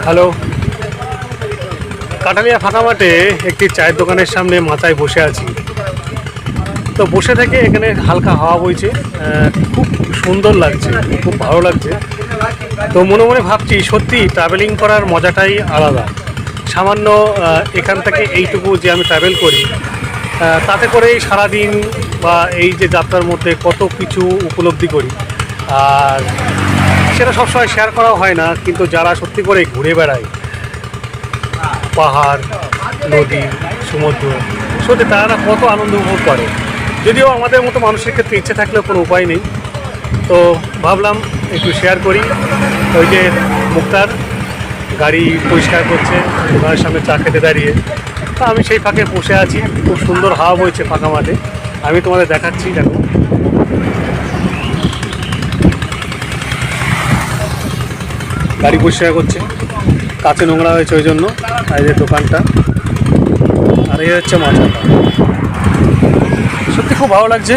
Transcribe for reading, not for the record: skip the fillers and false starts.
Hello, Kathalia ফাঁকা মাঠে একটি চায়ের দোকানের সামনে মাচায় বসে আছি। তো বসে থেকে এখানে হালকা হাওয়া বইছে, খুব সুন্দর লাগছে, খুব ভালো লাগছে। তো মনে মনে ভাবছি সত্যি ট্রাভেলিং করার মজাটাই আলাদা। সামান্য এখান থেকে এইটুকু যে আমি ট্রাভেল করি, তাতে করেই সারাদিন বা এই যে যাত্রার মধ্যে কত কিছু উপলব্ধি করি। আর সেটা সবসময় শেয়ার করা হয় না, কিন্তু যারা সত্যি করে ঘুরে বেড়ায় পাহাড়, নদী, সমুদ্র, সত্যি তারা কত আনন্দ উপভোগ করে। যদিও আমাদের মতো মানুষের ক্ষেত্রে ইচ্ছে থাকলেও কোনো উপায় নেই। তো ভাবলাম একটু শেয়ার করি। ওই যে মুক্তার গাড়ি পরিষ্কার করছে দোকানের সামনে চা খেতে দাঁড়িয়ে, তা আমি সেই ফাঁকে বসে আছি। খুব সুন্দর হাওয়া বইছে ফাঁকা মাঠে, আমি তোমাদের দেখাচ্ছি। দেখো, গাড়ি পরিষ্কার করছে, কাছে নোংরা হয়েছে ওই জন্য। আর এই যে দোকানটা, আর এই হচ্ছে মাথাটা। সত্যি খুব ভালো লাগছে।